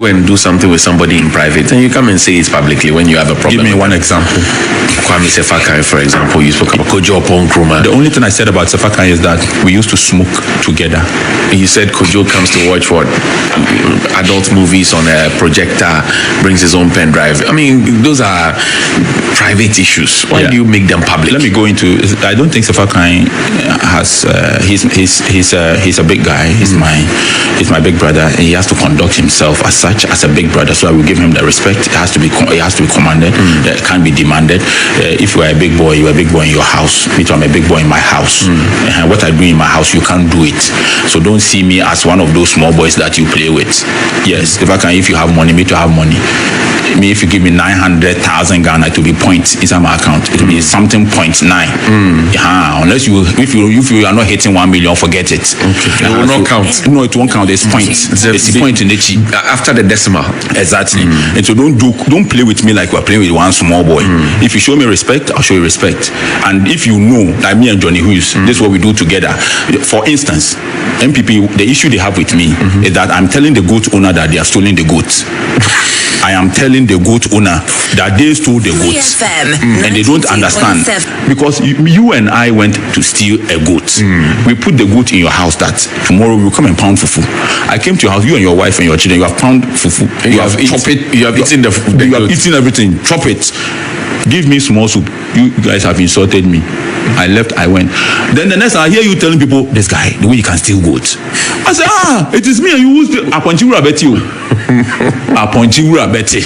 and do something with somebody in private, and you come and say it publicly when you have a problem. Give me one example. Sefa, for example, you spoke about Nkrumah. The only thing I said about Sefa is that we used to smoke together. You said Kojo comes to watch what? Adult movies on a projector, brings his own pen drive. I mean, those are private issues. Why do you make them public? Let me go into. I don't think Sefa has. He's a big guy. He's my big brother, and he has to conduct himself as such, as a big brother. So I will give him the respect. It has to be commanded. It can't be demanded. If you are a big boy, you are a big boy in your house. Me too, I'm a big boy in my house. And what I do in my house, you can't do it. So don't see me as one of those small boys that you play with. Yes, if you have money, me too have money. Me, if you give me 900,000 Ghana, it will be point inside my account. It will be something 0.9. Unless if you are not hitting 1 million, forget it. Okay. It will not count. No, it won't count. There's points. It's point in the cheap. After the decimal. Exactly. And so don't play with me like we're playing with one small boy. If you show me respect, I'll show you respect. And if you know that me and Johnny Hughes, this is what we do together. For instance, MPP, the issue they have with me is that I'm telling the goat owner that they are stealing the goats. I am telling the goat owner that they stole the goats. And they don't understand. Because you and I went to steal a goat. We put the goat in your house that tomorrow we will come and pound fufu. I came to your house, you and your wife and your children, you have pound fufu. You have eaten everything. Chop it. Give me small soup. You guys have insulted me. I left, I went. Then the next time I hear you telling people, this guy, the way he can steal goats. I said, it is me and you who steal. Aponchiwura Betty. Aponchiwura Betty.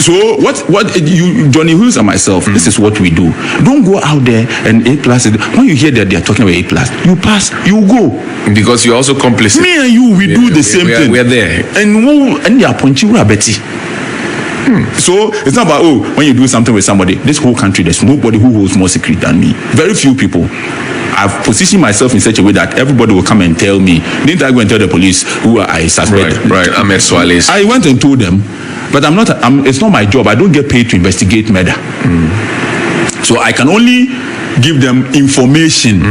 So what you, Johnny Hughes and myself, this is what we do. Don't go out there and A+. When you hear that they are talking about A+, you pass, you go. Because you're also complicit. Me and you, we do the same thing. We're there. And the Aponchiwura Betty. So it's not about when you do something with somebody, this whole country, there's nobody who holds more secret than me. Very few people. I've positioned myself in such a way that everybody will come and tell me. Didn't I go and tell the police who I suspect? Right. Amed Suale. I went and told them, but it's not my job. I don't get paid to investigate murder. So I can only give them information.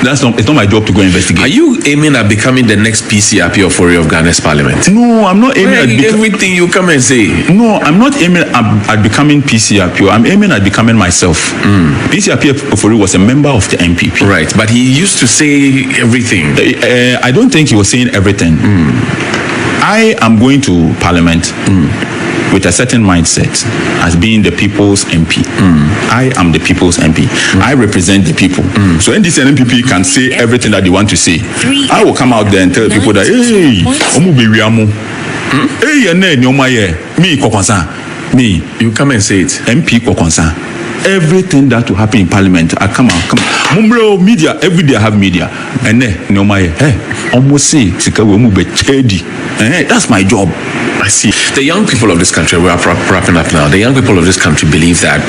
It's not my job to go investigate. Are you aiming at becoming the next PCRP of Ghana's parliament? No, I'm not aiming at everything you come and say. No, I'm not aiming at becoming PCRP. I'm aiming at becoming myself. PCRP Ofori was a member of the MPP. Right, but he used to say everything. I don't think he was saying everything. I am going to parliament with a certain mindset as being the people's MP. I am the people's MP. I represent the people. So NDC and MPP can say everything that they want to say. I will come out there and tell people that, hey, me, you come and say it. MP Kokonsa. Everything that will happen in parliament, I come out. Mumbro media, every day I have media. And almost say, that's my job. I see. The young people of this country, we are wrapping up now. The young people of this country believe that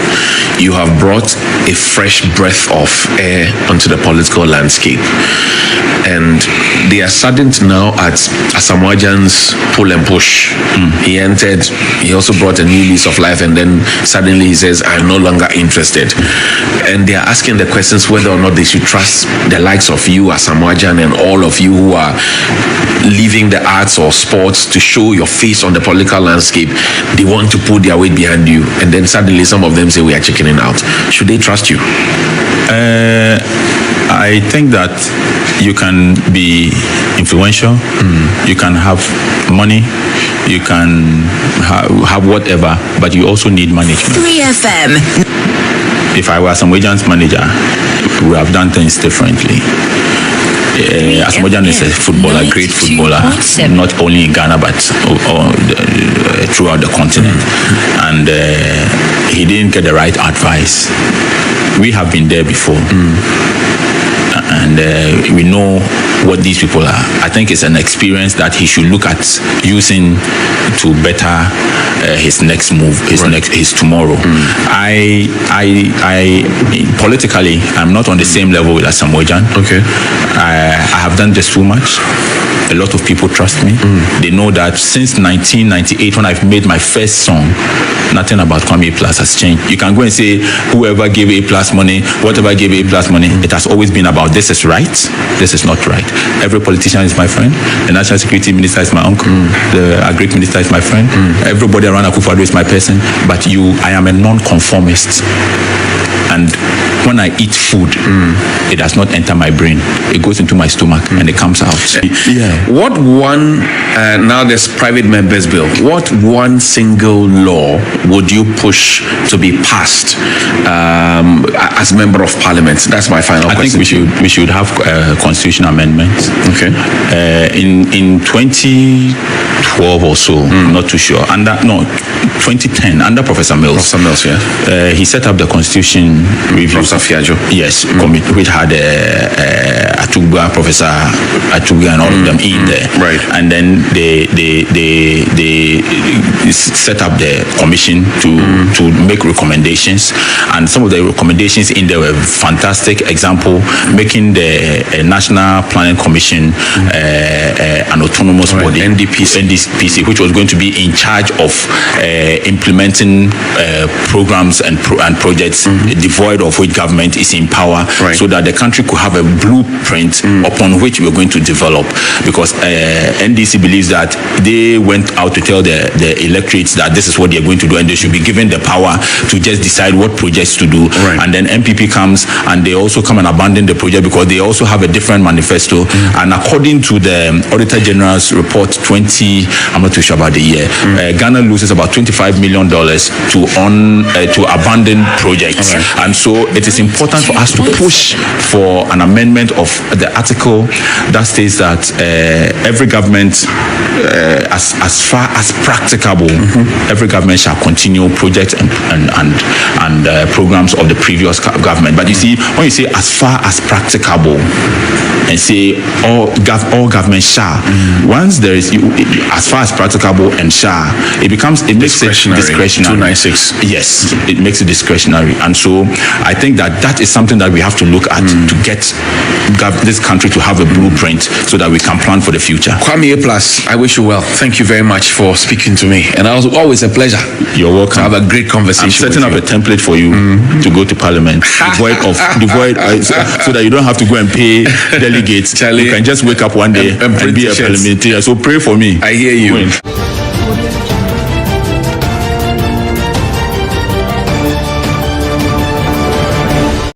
you have brought a fresh breath of air onto the political landscape. And they are saddened now at Asamoah's pull and push. He entered, he also brought a new lease of life, and then suddenly he says, I'm no longer interested. And they are asking the questions whether or not they should trust the likes of you, Asamoah, and all of you who are leaving the arts or sports to show your face on the political landscape. They want to put their weight behind you, and then suddenly some of them say we are chickening out. Should they trust you? I think that you can be influential, you can have money, you can have whatever, but you also need management. 3FM. If I were Asamoah's manager, we would have done things differently. Asamoah is a footballer, great footballer, not only in Ghana but throughout the continent. And he didn't get the right advice. We have been there before. And we know what these people are. I think it's an experience that he should look at using to better his next move, his tomorrow. I politically, I'm not on the same level with Asamoah. Okay. I have done this too much. a lot of people trust me. They know that since 1998, when I've made my first song, nothing about Kwame A+ has changed. You can go and say whoever gave A+ money, whatever gave A+ money, it has always been about this is right, this is not right. Every politician is my friend. The National Security Minister is my uncle. The Agric Minister is my friend. Everybody around Akufo-Addo is my person. But I am a non-conformist. And when I eat food, it does not enter my brain. It goes into my stomach and it comes out. Yeah. What one, now there's private members bill, what one single law would you push to be passed as member of parliament? That's my final question. I think we should have constitutional amendments. Okay. In 2012 or so, I'm not too sure. 2010, under Professor Mills. Professor Mills, yeah. He set up the Constitution Review. Professor Fiajo. Yes, which had Atugba, Professor Atugba, and all of them in there. Right. And then they set up the commission to make recommendations, and some of the recommendations in there were fantastic. Example, making the National Planning Commission an autonomous body, NDPC, which was going to be in charge of implementing programs and projects devoid of which government is in power, so that the country could have a blueprint upon which we're going to develop. Because NDC believes that they went out to tell the electorates that this is what they're going to do, and they should be given the power to just decide what projects to do. And then MPP comes and they also come and abandon the project because they also have a different manifesto. And according to the Auditor General's report, I'm not too sure about the year, Ghana loses about $25 million to abandon projects. And so it is important for us to push for an amendment of the article that states that every government, as far as practicable, every government shall continue projects and programs of the previous government. But you see, when you say as far as practicable and say all government shall, once there is as far as practicable and shall, it makes it discretionary. 296. Yes, it makes it discretionary. And so I think that is something that we have to look at to get this country to have a blueprint so that we can plan for the future. Kwame A+, I wish you well. Thank you very much for speaking to me. And it was always a pleasure. You're welcome. To have a great conversation. I'm setting up a template for you to go to Parliament, devoid so that you don't have to go and pay delegates. Charlie, you can just wake up one day and be a parliamentarian. So pray for me. I hear you.